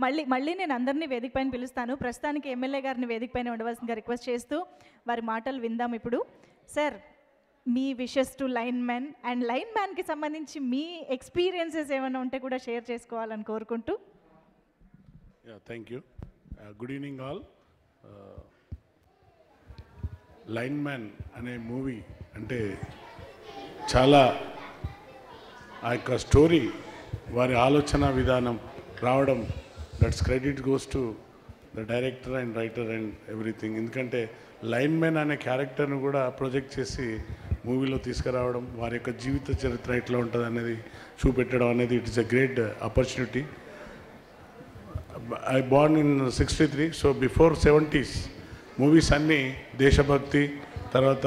మళ్ళీ నేను అందరినీ వేదిక పైన పిలుస్తాను. ప్రస్తుతానికి ఎమ్మెల్యే గారిని వేదిక పైన ఉండవలసిందిగా రిక్వెస్ట్ చేస్తూ వారి మాటలు విందాం ఇప్పుడు. సార్, మీ wishes to line man and line మ్యాన్కి సంబంధించి మీ ఎక్స్పీరియన్సెస్ ఏమైనా ఉంటే కూడా షేర్ చేసుకోవాలని కోరుకుంటూ. Thank you. Good evening all. Line man అనే మూవీ అంటే చాలా ఆ యొక్క స్టోరీ, వారి ఆలోచన విధానం రావడం, that's credit goes to the director and writer and everything. ఎందుకంటే లైన్ మ్యాన్ అనే క్యారెక్టర్ను కూడా ప్రొజెక్ట్ చేసి మూవీలో తీసుకురావడం, వారి యొక్క జీవిత చరిత్ర ఎట్లా ఉంటుంది అనేది చూపెట్టడం అనేది it is a great opportunity. I Born in 63, so before 70s movies అన్నీ దేశభక్తి, తర్వాత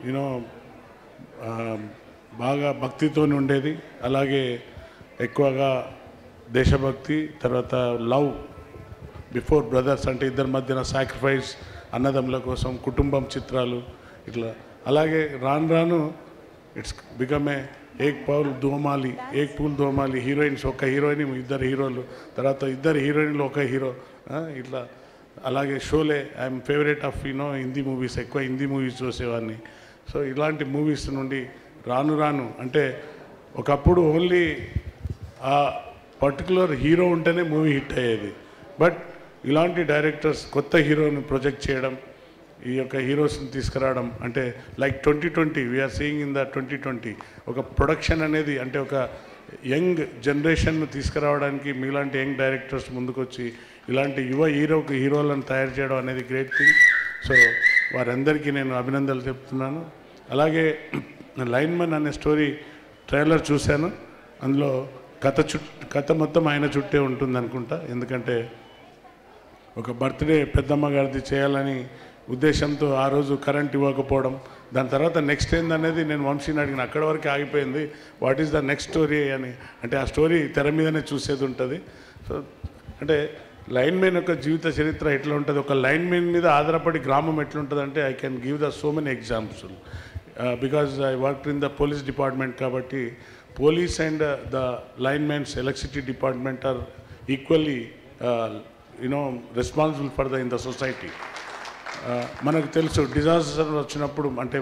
యూనో బాగా భక్తితో ఉండేది. అలాగే ఎక్కువగా దేశభక్తి, తర్వాత లవ్ బిఫోర్ బ్రదర్స్, అంటే ఇద్దరి మధ్యన సాక్రిఫైస్, అన్నదమ్ముల కోసం కుటుంబం చిత్రాలు ఇట్లా. అలాగే రాను రాను it's become Ek pool దోమాలి, heroines ఒక హీరోయిన్, ఇద్దరు హీరోలు, తర్వాత ఇద్దరు హీరోయిన్లు ఒక హీరో, ఇట్లా. అలాగే Sholay, I'm favourite of Hindi movies, ఎక్కువ హిందీ మూవీస్ చూసేవాడిని. సో ఇలాంటి మూవీస్ నుండి రాను రాను అంటే ఒకప్పుడు ఓన్లీ ఆ పర్టికులర్ హీరో ఉంటేనే మూవీ హిట్ అయ్యేది. బట్ ఇలాంటి డైరెక్టర్స్ కొత్త హీరోని ప్రొజెక్ట్ చేయడం, ఈ యొక్క హీరోస్ని తీసుకురావడం, అంటే like 2020 we are seeing in the 2020 ఒక ప్రొడక్షన్ అనేది, అంటే ఒక యంగ్ జనరేషన్ను తీసుకురావడానికి మీలాంటి యంగ్ డైరెక్టర్స్ ముందుకొచ్చి ఇలాంటి యువ హీరోలను తయారు చేయడం అనేది గ్రేట్ థింగ్. సో వారందరికీ నేను అభినందనలు చెప్తున్నాను. అలాగే లైన్ మ్యాన్ అనే స్టోరీ ట్రైలర్ చూశాను. అందులో కథ మొత్తం ఆయన చుట్టే ఉంటుంది అనుకుంటా. ఎందుకంటే ఒక బర్త్డే పెద్దమ్మ గారిది చేయాలని ఉద్దేశంతో ఆ రోజు కరెంట్ ఇవ్వకపోవడం, దాని తర్వాత నెక్స్ట్ ఏందనేది నేను వంశీని అడిగిన, అక్కడ వరకు ఆగిపోయింది, what is the next story అని. అంటే ఆ స్టోరీ తెర మీదనే చూసేది ఉంటుంది. సో అంటే లైన్ మ్యాన్ యొక్క జీవిత చరిత్ర ఎట్లా ఉంటుంది, ఒక లైన్ మ్యాన్ మీద ఆధారపడి గ్రామం ఎట్లుంటుంది అంటే I can give the so many examples. Because I work in the police department, కాబట్టి police and the line mans electricity department are equally responsible for the in the society. మనకు తెలుసు disaster వచ్చినప్పుడు, అంటే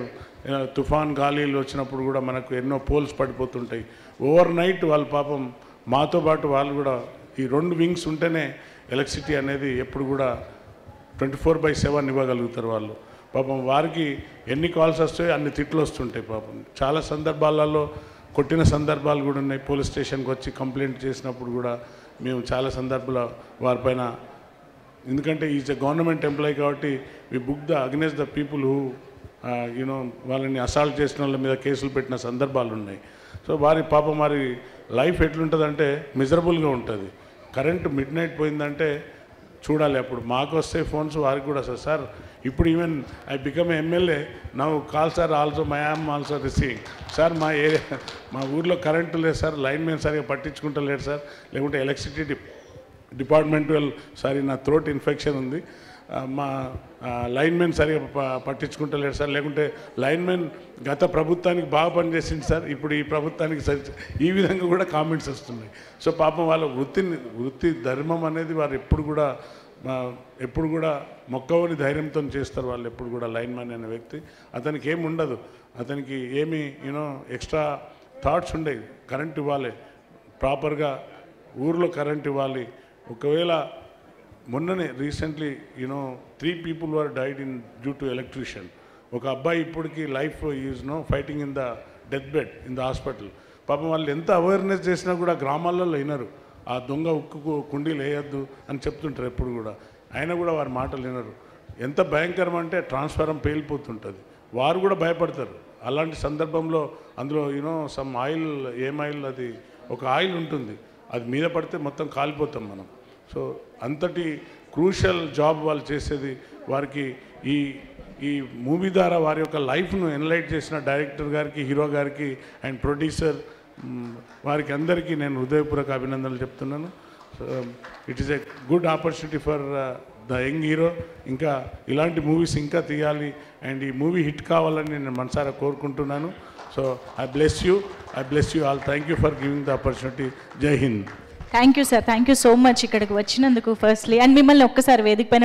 తుఫాన్ గాలిలు వచ్చినప్పుడు కూడా మనకు ఎన్నో పోల్స్ పడిపోతుంటాయి. ఓవర్ నైట్ వాళ్ళ పాపం మాతో పాటు వాళ్ళు కూడా, ఈ 2 వింగ్స్ ఉంటేనే ఎలక్ట్రిసిటీ అనేది ఎప్పుడు కూడా 24/7 ఇవ్వగలుగుతారు వాళ్ళు. పాపం వారికి ఎన్ని కాల్స్ వస్తాయో అన్ని తిట్లు వస్తుంటాయి. పాపం చాలా సందర్భాలలో కొట్టిన సందర్భాలు కూడా ఉన్నాయి. పోలీస్ స్టేషన్కి వచ్చి కంప్లైంట్ చేసినప్పుడు కూడా మేము చాలా సందర్భాలు వారిపైన, ఎందుకంటే ఈజ్ ఎ గవర్నమెంట్ ఎంప్లాయీ కాబట్టి we book the against the people who వాళ్ళని అసాల్ట్ చేసిన వాళ్ళ మీద కేసులు పెట్టిన సందర్భాలు ఉన్నాయి. సో వారి పాపం వారి లైఫ్ ఎట్లుంటుందంటే మిజరబుల్గా ఉంటుంది. కరెంటు మిడ్ నైట్ పోయిందంటే చూడాలి. అప్పుడు మాకు వస్తే ఫోన్స్, వారికి కూడా వస్తాయి. సార్ ఇప్పుడు even I become MLA now calls are also my am also receiving. Sir మా ఊర్లో కరెంటు లేదు సార్, లైన్ మెన్ సరిగా పట్టించుకుంటలేరు సార్, లేకుంటే ఎలక్ట్రిసిటీ డిపార్ట్మెంటల్, సారీ నా థ్రోట్ ఇన్ఫెక్షన్ ఉంది, మా లైన్మెన్ సరిగా పట్టించుకుంటలేరు సార్, లేకుంటే లైన్మెన్ గత ప్రభుత్వానికి బాగా పనిచేసింది సార్, ఇప్పుడు ఈ ప్రభుత్వానికి ఈ విధంగా కూడా కామెంట్స్ వస్తున్నాయి. సో పాపం వాళ్ళ వృత్తి ధర్మం అనేది వారు ఎప్పుడు కూడా మొక్కవని ధైర్యంతో చేస్తారు వాళ్ళు. ఎప్పుడు కూడా లైన్మెన్ అనే వ్యక్తి, అతనికి ఏమి ఉండదు, అతనికి ఏమి ఎక్స్ట్రా థాట్స్ ఉండేవి. కరెంట్ ఇవ్వాలి, ప్రాపర్గా ఊర్లో కరెంట్ ఇవ్వాలి. ఒకవేళ మొన్ననే recently 3 people were died due to electrician. ఒక అబ్బాయి ఇప్పటికీ life is fighting in the death bed in the hospital. పాపం వాళ్ళు ఎంత అవేర్నెస్ చేసినా కూడా గ్రామాల్లో వినరు. ఆ దొంగ ఉక్కుకు కుండీలు వేయద్దు అని చెప్తుంటారు ఎప్పుడు కూడా, అయినా కూడా వారి మాటలు వినరు. ఎంత భయంకరం అంటే ట్రాన్స్ఫారం పేలిపోతుంటుంది, వారు కూడా భయపడతారు. అలాంటి సందర్భంలో అందులో సమ్ ఆయిల్, ఏం ఆయిల్, అది ఒక ఆయిల్ ఉంటుంది, అది మీద పడితే మొత్తం కాలిపోతాం మనం. సో అంతటి క్రూషియల్ జాబ్ వాళ్ళు చేసేది. వారికి ఈ మూవీ ద్వారా వారి యొక్క లైఫ్ను ఎన్లైట్ చేసిన డైరెక్టర్ గారికి, హీరో గారికి అండ్ ప్రొడ్యూసర్ వారికి అందరికీ నేను హృదయపూర్వక అభినందనలు చెప్తున్నాను. It is a good opportunity for the young hero. ఇంకా ఇలాంటి మూవీస్ ఇంకా తీయాలి అండ్ ఈ మూవీ హిట్ కావాలని నేను మనసారా కోరుకుంటున్నాను. So I bless you all. Thank you for giving the opportunity. జై Hind. Thank you sir, thank you so much ఇక్కడికి వచ్చినందుకు ఫస్ట్లీ. అండ్ మిమ్మల్ని ఒక్కసారి వేదిక పైన